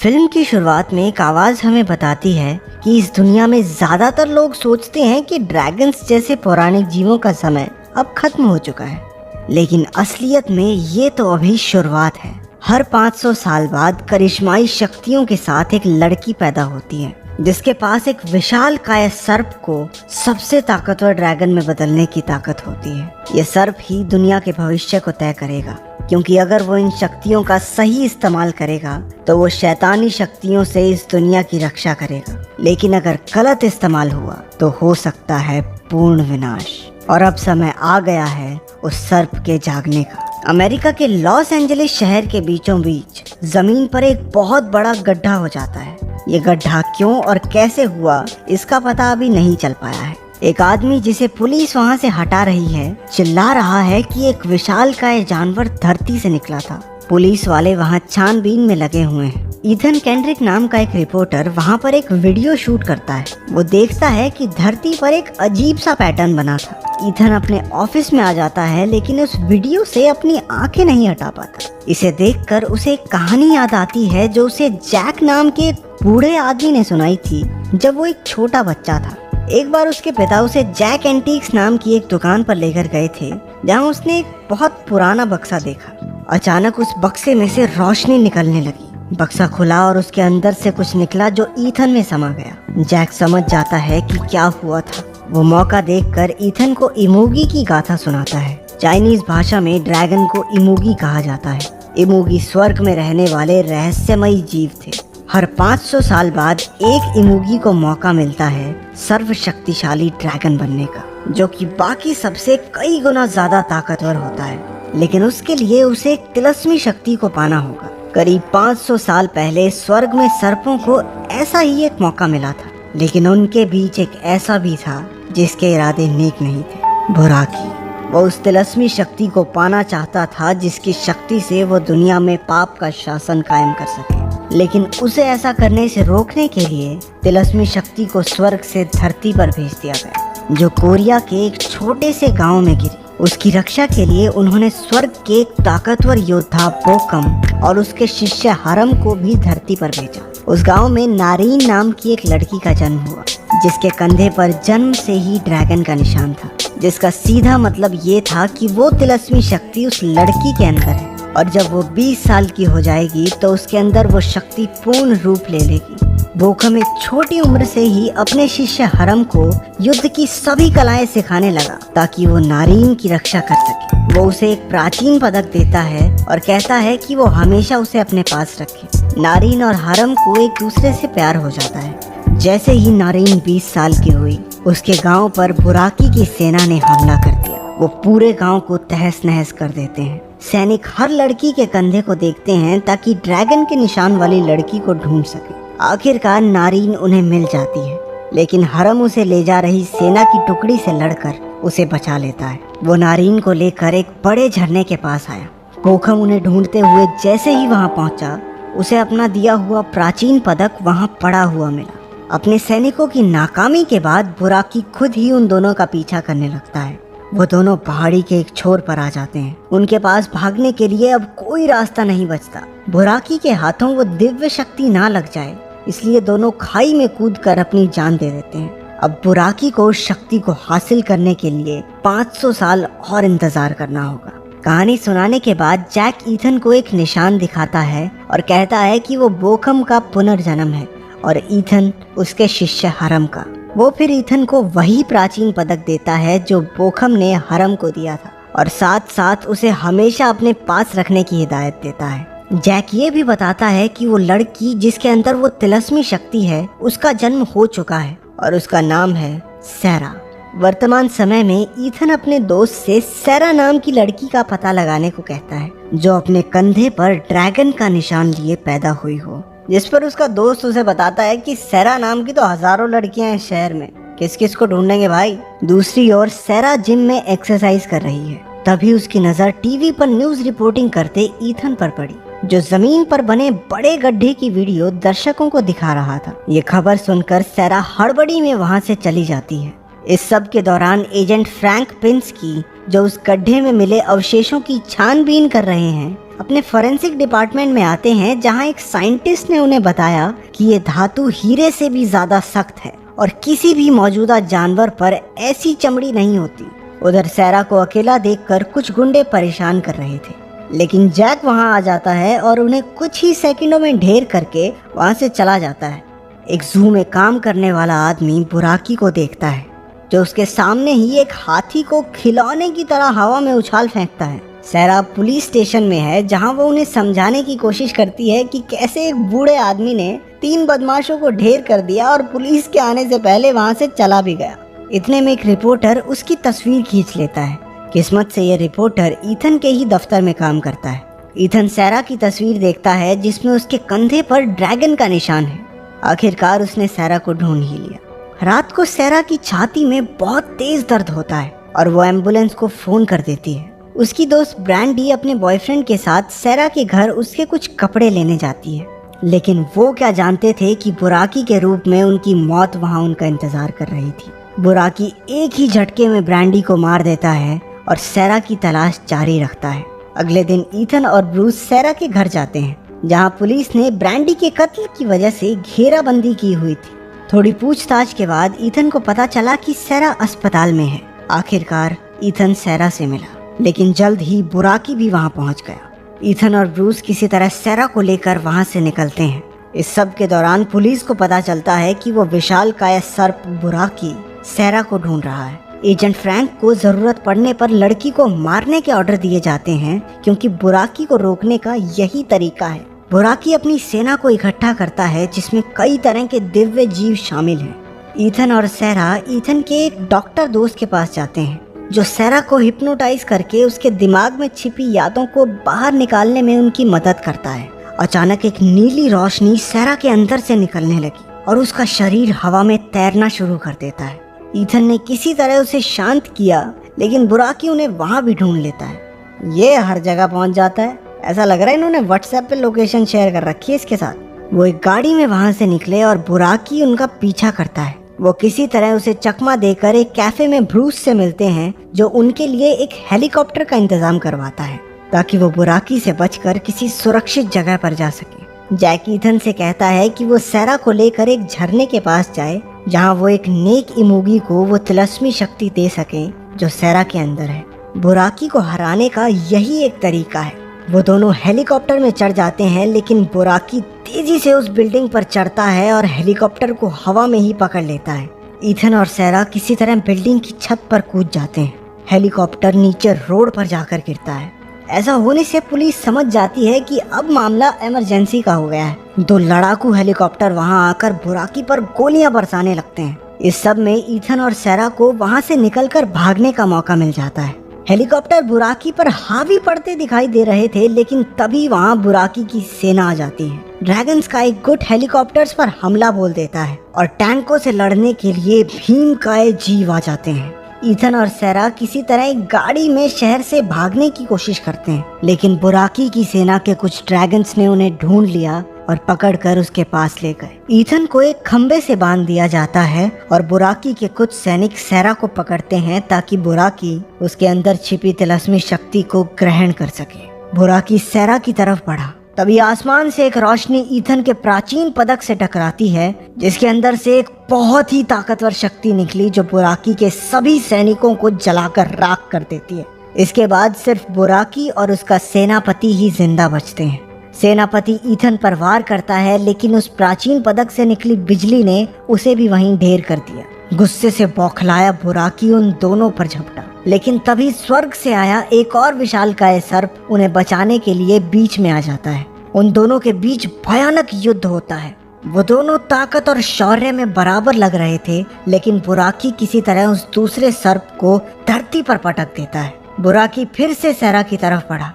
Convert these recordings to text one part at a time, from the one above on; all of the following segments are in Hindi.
फिल्म की शुरुआत में एक आवाज हमें बताती है कि इस दुनिया में ज्यादातर लोग सोचते हैं कि ड्रैगन्स जैसे पौराणिक जीवों का समय अब खत्म हो चुका है, लेकिन असलियत में ये तो अभी शुरुआत है। हर 500 साल बाद करिश्माई शक्तियों के साथ एक लड़की पैदा होती है जिसके पास एक विशालकाय सर्प को सबसे ताकतवर ड्रैगन में बदलने की ताकत होती है। ये सर्प ही दुनिया के भविष्य को तय करेगा, क्योंकि अगर वो इन शक्तियों का सही इस्तेमाल करेगा तो वो शैतानी शक्तियों से इस दुनिया की रक्षा करेगा, लेकिन अगर गलत इस्तेमाल हुआ तो हो सकता है पूर्ण विनाश। और अब समय आ गया है उस सर्प के जागने का। अमेरिका के लॉस एंजलिस शहर के बीचों बीच जमीन पर एक बहुत बड़ा गड्ढा हो जाता है। ये गड्ढा क्यों और कैसे हुआ इसका पता अभी नहीं चल पाया है। एक आदमी जिसे पुलिस वहां से हटा रही है चिल्ला रहा है कि एक विशालकाय जानवर धरती से निकला था। पुलिस वाले वहां छानबीन में लगे हुए हैं। ईथन केंड्रिक नाम का एक रिपोर्टर वहां पर एक वीडियो शूट करता है। वो देखता है कि धरती पर एक अजीब सा पैटर्न बना था। ईथन अपने ऑफिस में आ जाता है, लेकिन उस वीडियो से अपनी आंखें नहीं हटा पाता। इसे देखकर उसे एक कहानी याद आती है जो उसे जैक नाम के एक बूढ़े आदमी ने सुनाई थी जब वो एक छोटा बच्चा था। एक बार उसके पिता उसे जैक एंटीक्स नाम की एक दुकान पर लेकर गए थे, जहां उसने एक बहुत पुराना बक्सा देखा। अचानक उस बक्से में से रोशनी निकलने लगी। बक्सा खुला और उसके अंदर से कुछ निकला जो ईथन में समा गया। जैक समझ जाता है कि क्या हुआ था। वो मौका देखकर ईथन को इमोगी की गाथा सुनाता है। चाइनीज भाषा में ड्रैगन को इमोगी कहा जाता है। इमोगी स्वर्ग में रहने वाले रहस्यमयी जीव थे। हर 500 साल बाद एक इमोगी को मौका मिलता है सर्वशक्तिशाली ड्रैगन बनने का, जो कि बाकी सबसे कई गुना ज्यादा ताकतवर होता है। लेकिन उसके लिए उसे एक तिलस्मी शक्ति को पाना होगा। करीब 500 साल पहले स्वर्ग में सर्पों को ऐसा ही एक मौका मिला था, लेकिन उनके बीच एक ऐसा भी था जिसके इरादे नेक नहीं थे, बुराकी। वो उस तिलस्मी शक्ति को पाना चाहता था जिसकी शक्ति से वो दुनिया में पाप का शासन कायम कर सके, लेकिन उसे ऐसा करने से रोकने के लिए तिलस्मी शक्ति को स्वर्ग से धरती पर भेज दिया गया, जो कोरिया के एक छोटे से गांव में गिरी। उसकी रक्षा के लिए उन्होंने स्वर्ग के एक ताकतवर योद्धा बोकम और उसके शिष्य हरम को भी धरती पर भेजा। उस गांव में नारीन नाम की एक लड़की का जन्म हुआ, जिसके कंधे पर जन्म से ही ड्रैगन का निशान था, जिसका सीधा मतलब ये था कि वो तिलस्मी शक्ति उस लड़की के अंदर है, और जब वो 20 साल की हो जाएगी तो उसके अंदर वो शक्ति पूर्ण रूप ले लेगी। बोकम एक छोटी उम्र से ही अपने शिष्य हरम को युद्ध की सभी कलाएं सिखाने लगा ताकि वो नारीन की रक्षा कर सके। वो उसे एक प्राचीन पदक देता है और कहता है कि वो हमेशा उसे अपने पास रखे। नारीन और हरम को एक दूसरे से प्यार हो जाता है। जैसे ही नारीन 20 साल की हुई, उसके गांव पर बुराकी की सेना ने हमला कर दिया। वो पूरे गांव को तहस नहस कर देते हैं। सैनिक हर लड़की के कंधे को देखते हैं ताकि ड्रैगन के निशान वाली लड़की को ढूंढ सके। आखिरकार नारीन उन्हें मिल जाती है, लेकिन हरम उसे ले जा रही सेना की टुकड़ी से लड़कर उसे बचा लेता है। वो नारीन को लेकर एक बड़े झरने के पास आया। बोकम उन्हें ढूंढते हुए जैसे ही वहां पहुंचा, उसे अपना दिया हुआ प्राचीन पदक वहां पड़ा हुआ मिला। अपने सैनिकों की नाकामी के बाद बुराकी खुद ही उन दोनों का पीछा करने लगता है। वो दोनों पहाड़ी के एक छोर पर आ जाते हैं। उनके पास भागने के लिए अब कोई रास्ता नहीं बचता। बुराकी के हाथों वो दिव्य शक्ति ना लग जाए, इसलिए दोनों खाई में कूदकर अपनी जान दे देते हैं। अब बुराकी को उस शक्ति को हासिल करने के लिए 500 साल और इंतजार करना होगा। कहानी सुनाने के बाद जैक ईथन को एक निशान दिखाता है और कहता है कि वो बोकम का पुनर्जन्म है और ईथन उसके शिष्य हरम का। वो फिर ईथन को वही प्राचीन पदक देता है जो बोकम ने हरम को दिया था, और साथ साथ उसे हमेशा अपने पास रखने की हिदायत देता है। जैक ये भी बताता है कि वो लड़की जिसके अंदर वो तिलस्मी शक्ति है, उसका जन्म हो चुका है और उसका नाम है सैरा। वर्तमान समय में ईथन अपने दोस्त से सैरा नाम की लड़की का पता लगाने को कहता है, जो अपने कंधे पर ड्रैगन का निशान लिए पैदा हुई हो। जिस पर उसका दोस्त उसे बताता है कि सैरा नाम की तो हजारों लड़कियां हैं शहर में, किस किस को ढूंढेंगे भाई। दूसरी ओर सैरा जिम में एक्सरसाइज कर रही है। तभी उसकी नजर टीवी पर न्यूज रिपोर्टिंग करते ईथन पर पड़ी, जो जमीन पर बने बड़े गड्ढे की वीडियो दर्शकों को दिखा रहा था। ये खबर सुनकर सैरा हड़बड़ी में वहां से चली जाती है। इस सब के दौरान एजेंट फ्रैंक पिंस्की, जो उस गड्ढे में मिले अवशेषों की छानबीन कर रहे हैं, अपने फोरेंसिक डिपार्टमेंट में आते हैं, जहां एक साइंटिस्ट ने उन्हें बताया कि ये धातु हीरे से भी ज्यादा सख्त है और किसी भी मौजूदा जानवर पर ऐसी चमड़ी नहीं होती। उधर सैरा को अकेला देखकर कुछ गुंडे परेशान कर रहे थे, लेकिन जैक वहां आ जाता है और उन्हें कुछ ही सेकंडों में ढेर करके वहां से चला जाता है। एक जू में काम करने वाला आदमी बुराकी को देखता है, जो उसके सामने ही एक हाथी को खिलौने की तरह हवा में उछाल फेंकता है। सैरा पुलिस स्टेशन में है, जहां वो उन्हें समझाने की कोशिश करती है कि कैसे एक बूढ़े आदमी ने 3 बदमाशों को ढेर कर दिया और पुलिस के आने से पहले वहां से चला भी गया। इतने में एक रिपोर्टर उसकी तस्वीर खींच लेता है। किस्मत से यह रिपोर्टर ईथन के ही दफ्तर में काम करता है। ईथन सैरा की तस्वीर देखता है, जिसमें उसके कंधे पर ड्रैगन का निशान है। आखिरकार उसने सैरा को ढूंढ ही लिया। रात को सैरा की छाती में बहुत तेज दर्द होता है और वो एम्बुलेंस को फोन कर देती है। उसकी दोस्त ब्रांडी अपने बॉयफ्रेंड के साथ सैरा के घर उसके कुछ कपड़े लेने जाती है, लेकिन वो क्या जानते थे कि बुराकी के रूप में उनकी मौत वहां उनका इंतजार कर रही थी। बुराकी एक ही झटके में ब्रांडी को मार देता है और सैरा की तलाश जारी रखता है। अगले दिन ईथन और ब्रूस सैरा के घर जाते हैं, जहां पुलिस ने ब्रांडी के कत्ल की वजह से घेराबंदी की हुई थी। थोड़ी पूछताछ के बाद ईथन को पता चला कि सैरा अस्पताल में है। आखिरकार ईथन सैरा से मिला, लेकिन जल्द ही बुराकी भी वहां पहुंच गया। ईथन और ब्रूस किसी तरह सैरा को लेकर वहां से निकलते हैं। इस सब के दौरान पुलिस को पता चलता है कि वो विशालकाय सर्प बुराकी सैरा को ढूंढ रहा है। एजेंट फ्रैंक को जरूरत पड़ने पर लड़की को मारने के ऑर्डर दिए जाते हैं, क्योंकि बुराकी को रोकने का यही तरीका है। बुराकी अपनी सेना को इकट्ठा करता है, जिसमें कई तरह के दिव्य जीव शामिल हैं। ईथन और सैरा ईथन के एक डॉक्टर दोस्त के पास जाते हैं, जो सैरा को हिप्नोटाइज करके उसके दिमाग में छिपी यादों को बाहर निकालने में उनकी मदद करता है। अचानक एक नीली रोशनी सैरा के अंदर से निकलने लगी और उसका शरीर हवा में तैरना शुरू कर देता है। ईथन ने किसी तरह उसे शांत किया, लेकिन बुराकी उन्हें वहां भी ढूंढ लेता है। ये हर जगह पहुंच जाता है। ऐसा लग रहा है इन्होंने व्हाट्सएप पे लोकेशन शेयर कर रखी है इसके साथ। वो एक गाड़ी में वहां से निकले और बुराकी उनका पीछा करता है। वो किसी तरह उसे चकमा देकर एक कैफे में ब्रूस से मिलते हैं, जो उनके लिए एक हेलीकॉप्टर का इंतजाम करवाता है, ताकि वो बुराकी से बचकर किसी सुरक्षित जगह पर जा सके। जैक ईथन से कहता है कि वो सैरा को लेकर एक झरने के पास जाए, जहां वो एक नेक इमोगी को वो तिलस्मी शक्ति दे सके जो सैरा के अंदर है। बुराकी को हराने का यही एक तरीका है। वो दोनों हेलीकॉप्टर में चढ़ जाते हैं, लेकिन बुराकी तेजी से उस बिल्डिंग पर चढ़ता है और हेलीकॉप्टर को हवा में ही पकड़ लेता है। ईथन और सैरा किसी तरह बिल्डिंग की छत पर कूद जाते हैं। हेलीकॉप्टर नीचे रोड पर जाकर गिरता है। ऐसा होने से पुलिस समझ जाती है कि अब मामला इमरजेंसी का हो गया है। 2 लड़ाकू हेलीकॉप्टर वहां आकर बुराकी पर गोलियां बरसाने लगते हैं। इस सब में ईथन और सैरा को वहां से निकलकर भागने का मौका मिल जाता है। हेलीकॉप्टर बुराकी पर हावी पड़ते दिखाई दे रहे थे, लेकिन तभी वहां बुराकी की सेना आ जाती है। ड्रैगन स्काई गुट हेलीकॉप्टर्स पर हमला बोल देता है और टैंकों से लड़ने के लिए भीमकाय जीव आ जाते हैं। ईथन और सैरा किसी तरह एक गाड़ी में शहर से भागने की कोशिश करते हैं, लेकिन बुराकी की सेना के कुछ ड्रैगन्स ने उन्हें ढूंढ लिया और पकड़कर उसके पास ले गए। ईथन को एक खंबे से बांध दिया जाता है और बुराकी के कुछ सैनिक सैरा को पकड़ते हैं, ताकि बुराकी उसके अंदर छिपी तिलस्मी शक्ति को ग्रहण कर सके। बुराकी सैरा की तरफ बढ़ा, तभी आसमान से एक रोशनी ईथन के प्राचीन पदक से टकराती है, जिसके अंदर से एक बहुत ही ताकतवर शक्ति निकली, जो बुराकी के सभी सैनिकों को जलाकर राख कर देती है। इसके बाद सिर्फ बुराकी और उसका सेनापति ही जिंदा बचते हैं। सेनापति ईथन पर वार करता है, लेकिन उस प्राचीन पदक से निकली बिजली ने उसे भी वहीं ढेर कर दिया। गुस्से से बौखलाया बुराकी उन दोनों पर झपटा, लेकिन तभी स्वर्ग से आया एक और विशालकाय सर्प उन्हें बचाने के लिए बीच में आ जाता है। उन दोनों के बीच भयानक युद्ध होता है। वो दोनों ताकत और शौर्य में बराबर लग रहे थे, लेकिन बुराकी किसी तरह उस दूसरे सर्प को धरती पर पटक देता है। बुराकी फिर से सैरा की तरफ बढ़ा।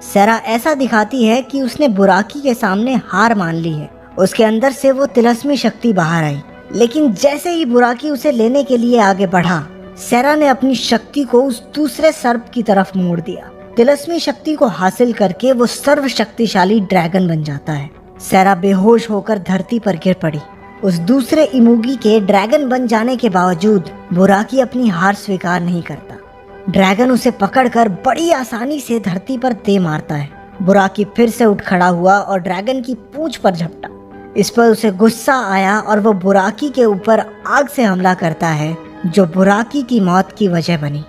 सैरा ऐसा दिखाती है कि उसने बुराकी के सामने हार मान ली है। उसके अंदर से वो तिलस्मी शक्ति बाहर आई, लेकिन जैसे ही बुराकी उसे लेने के लिए आगे बढ़ा, सैरा ने अपनी शक्ति को उस दूसरे सर्प की तरफ मोड़ दिया। तिलस्मी शक्ति को हासिल करके वो सर्वशक्तिशाली ड्रैगन बन जाता है। सैरा बेहोश होकर धरती पर गिर पड़ी। उस दूसरे इमूगी के ड्रैगन बन जाने के बावजूद बुराकी अपनी हार स्वीकार नहीं करता। ड्रैगन उसे पकड़कर बड़ी आसानी से धरती पर दे मारता है। बुराकी फिर से उठ खड़ा हुआ और ड्रैगन की पूंछ पर झपटा। इस पर उसे गुस्सा आया और वो बुराकी के ऊपर आग से हमला करता है, जो बुराकी की मौत की वजह बनी।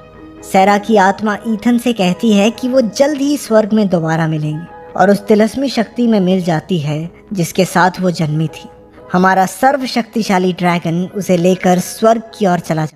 सैरा की आत्मा ईथन से कहती है कि वो जल्द ही स्वर्ग में दोबारा मिलेंगे और उस तिलस्मी शक्ति में मिल जाती है जिसके साथ वो जन्मी थी। हमारा सर्वशक्तिशाली ड्रैगन उसे लेकर स्वर्ग की ओर चला जाता है।